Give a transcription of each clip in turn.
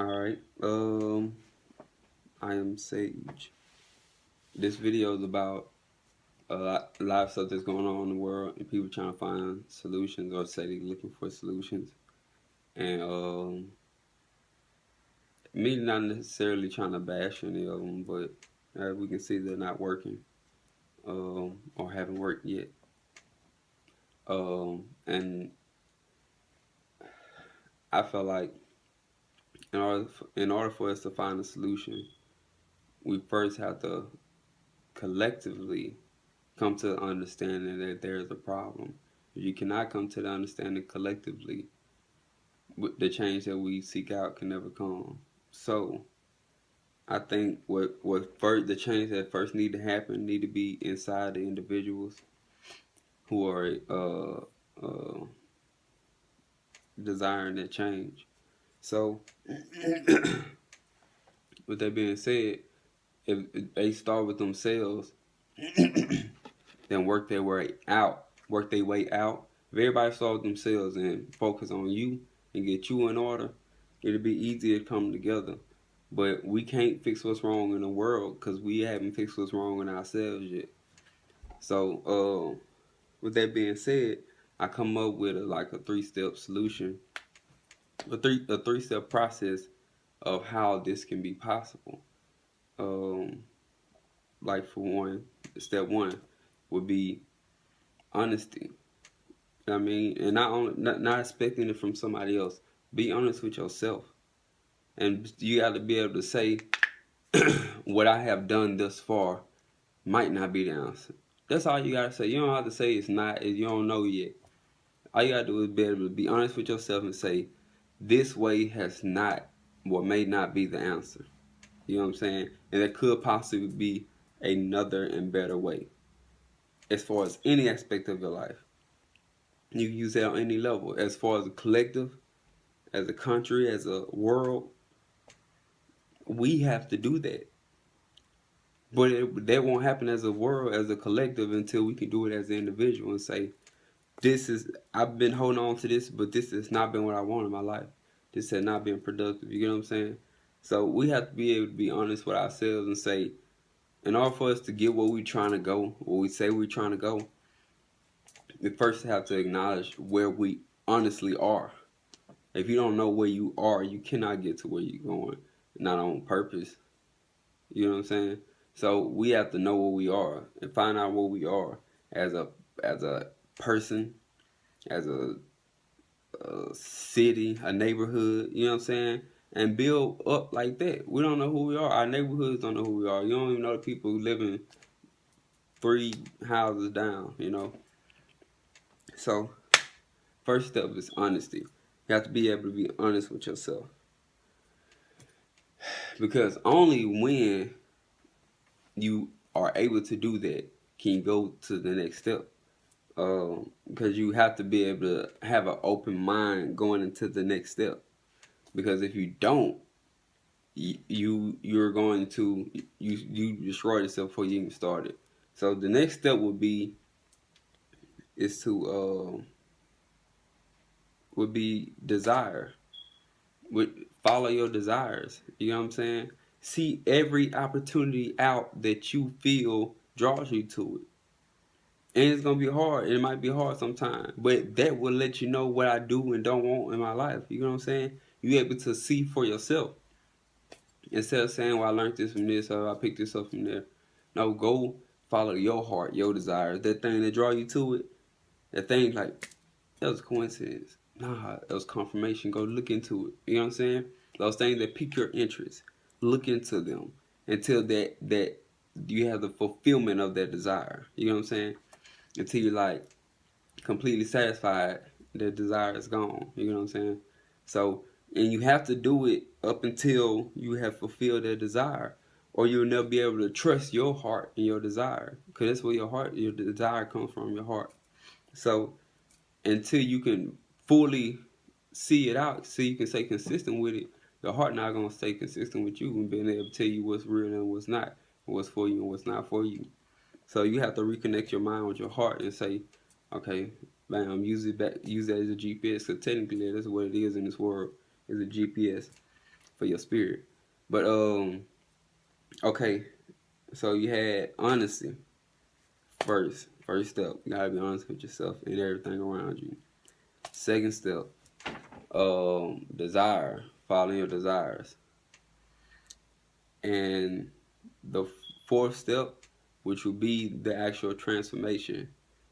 Alright, I am Sage. This video is about a lot of stuff that's going on in the world and people trying to find solutions or say they're looking for solutions. And me not necessarily trying to bash any of them, but we can see they're not working or haven't worked yet. And I feel like in order for us to find a solution, we first have to collectively come to the understanding that there is a problem. If you cannot come to the understanding collectively, the change that we seek out can never come. So I think what first the change that first need to happen need to be inside the individuals who are desiring that change. So with that being said, if they start with themselves, then work their way out. If everybody start with themselves and focus on you and get you in order, it'll be easier to come together. But we can't fix what's wrong in the world because we haven't fixed what's wrong in ourselves yet. So, with that being said, I come up with a 3-step solution, a three-step process of how this can be possible. Like for one, step one would be honesty. I mean, and not expecting it from somebody else. Be honest with yourself, and you got to be able to say what I have done thus far might not be the answer. That's all you gotta say. You don't have to say it's not. You don't know yet. All you gotta do is be able to be honest with yourself and say this way has not, what may not be the answer. You know what I'm saying? And there could possibly be another and better way. As far as any aspect of your life, you can use that on any level. As far as a collective, as a country, as a world, we have to do that. But that won't happen as a world, as a collective, until we can do it as an individual and say, I've been holding on to this, but this has not been what I want in my life. This has not been productive. You get what I'm saying? So we have to be able to be honest with ourselves and say, in order for us to get where we're trying to go, where we say we're trying to go, we first have to acknowledge where we honestly are. If you don't know where you are, you cannot get to where you're going, not on purpose. You know what I'm saying? So we have to know where we are and find out where we are as a person, as a city, a neighborhood. You know what I'm saying? And build up like that. We don't know who we are. Our neighborhoods don't know who we are. You don't even know the people who live in 3 houses down. You know. So first step is honesty. You have to be able to be honest with yourself, because only when you are able to do that can you go to the next step. Because you have to be able to have an open mind going into the next step. Because if you don't, you're going to you destroy yourself before you even started. So the next step would be desire. Follow your desires. You know what I'm saying? See every opportunity out that you feel draws you to it. And it's gonna be hard. It might be hard sometimes, but that will let you know what I do and don't want in my life. You know what I'm saying? You able to see for yourself instead of saying, "Well, I learned this from this, or I picked this up from there." No, go follow your heart, your desires. That thing that draw you to it. That thing like that was a coincidence. Nah, that was confirmation. Go look into it. You know what I'm saying? Those things that pique your interest, look into them until that you have the fulfillment of that desire. You know what I'm saying? Until you're like completely satisfied, that desire is gone. You know what I'm saying? So, and you have to do it up until you have fulfilled that desire, or you'll never be able to trust your heart and your desire, because that's where your desire comes from, your heart. So, until you can fully see it out, so you can stay consistent with it, your heart not gonna stay consistent with you and being able to tell you what's real and what's not, what's for you and what's not for you. So you have to reconnect your mind with your heart and say, okay, bam, use that as a GPS. Because technically that's what it is in this world, is a GPS. for your spirit. But okay, so you had honesty first. First step, you gotta be honest with yourself and everything around you. Second step, desire, following your desires. And the fourth step, which will be the actual transformation.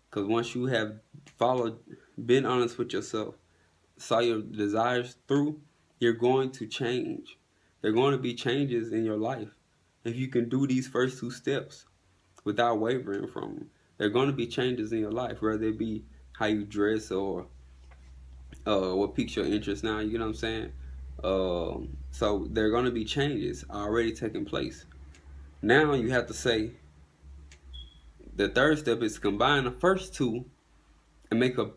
Because once you have followed, been honest with yourself, saw your desires through, you're going to change. There are going to be changes in your life. If you can do these first two steps without wavering from them, there are going to be changes in your life, whether it be how you dress or what piques your interest now, you know what I'm saying? So there are going to be changes already taking place. Now you have to say, the third step is to combine the first two and make a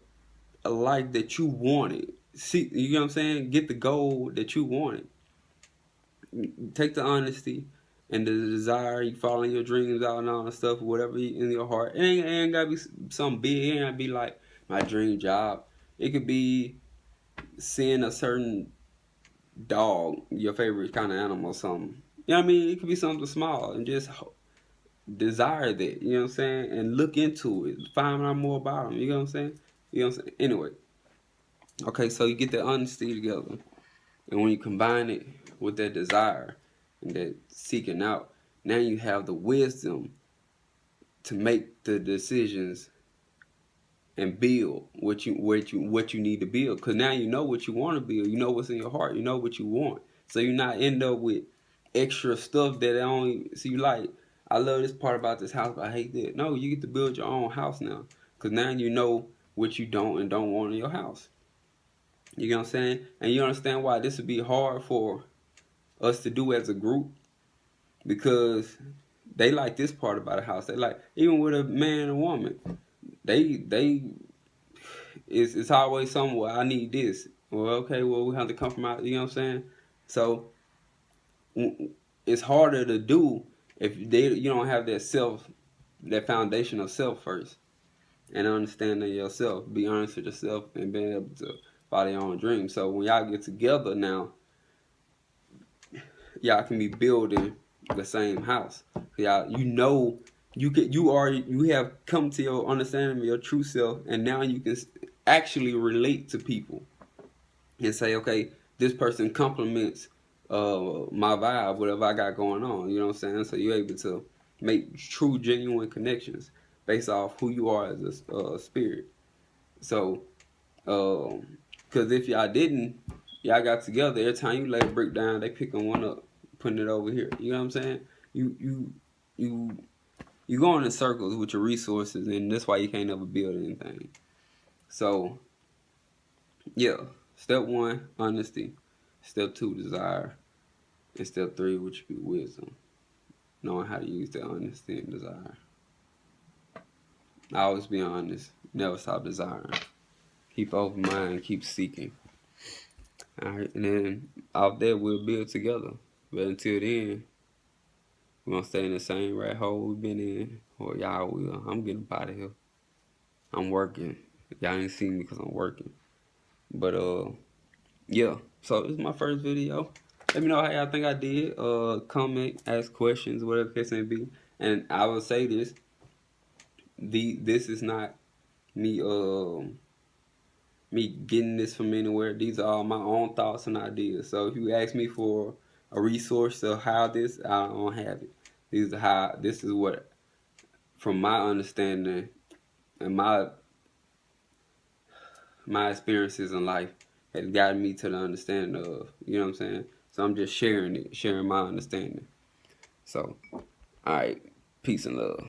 life that you wanted. See, you know what I'm saying? Get the goal that you wanted. Take the honesty and the desire, you following your dreams out and all that stuff, whatever in your heart. It ain't gotta be something big. It ain't gotta be like my dream job. It could be seeing a certain dog, your favorite kind of animal, or something. You know what I mean? It could be something small and just desire that. You know what I'm saying? And look into it. Find out more about them. You know what I'm saying? You know what I'm saying? Anyway. Okay, so you get the honesty together. And when you combine it with that desire and that seeking out, now you have the wisdom to make the decisions and build what you need to build. Because now you know what you want to build. You know what's in your heart. You know what you want. So you're not end up with extra stuff that only so you like. I love this part about this house, but I hate that. No, you get to build your own house now. Because now you know what you don't and don't want in your house. You know what I'm saying? And you understand why this would be hard for us to do as a group, because they like this part about a house. They like, even with a man and woman, they it's always somewhere I need this. Well, okay, well we have to compromise. You know what I'm saying? So it's harder to do if you don't have that foundation of self first, and understanding yourself. Be honest with yourself and being able to follow your own dreams. So when y'all get together now, y'all can be building the same house. Y'all, you have come to your understanding of your true self, and now you can actually relate to people and say, okay, this person complements my vibe, whatever I got going on. You know what I'm saying? So you're able to make true, genuine connections based off who you are as a spirit. So, because if y'all didn't, y'all got together, every time you lay a brick down, they picking one up, putting it over here. You know what I'm saying? You going in circles with your resources, and that's why you can't ever build anything. So, yeah. Step 1, honesty. Step 2, desire. And step 3, which would be wisdom. Knowing how to use that honesty and desire. Always be honest. Never stop desiring. Keep open mind. Keep seeking. Alright, and then out there we'll build together. But until then, we're gonna stay in the same rat hole we've been in. Or y'all will. I'm getting up out of here. I'm working. Y'all ain't seen me because I'm working. But yeah. So this is my first video. Let me know how y'all think I did. Comment, ask questions, whatever the case may be. And I will say this. This is not me me getting this from anywhere. These are all my own thoughts and ideas. So if you ask me for a resource of how this, I don't have it. This is what, from my understanding and my experiences in life, has gotten me to the understanding of, you know what I'm saying? So I'm just sharing my understanding. So, all right, peace and love.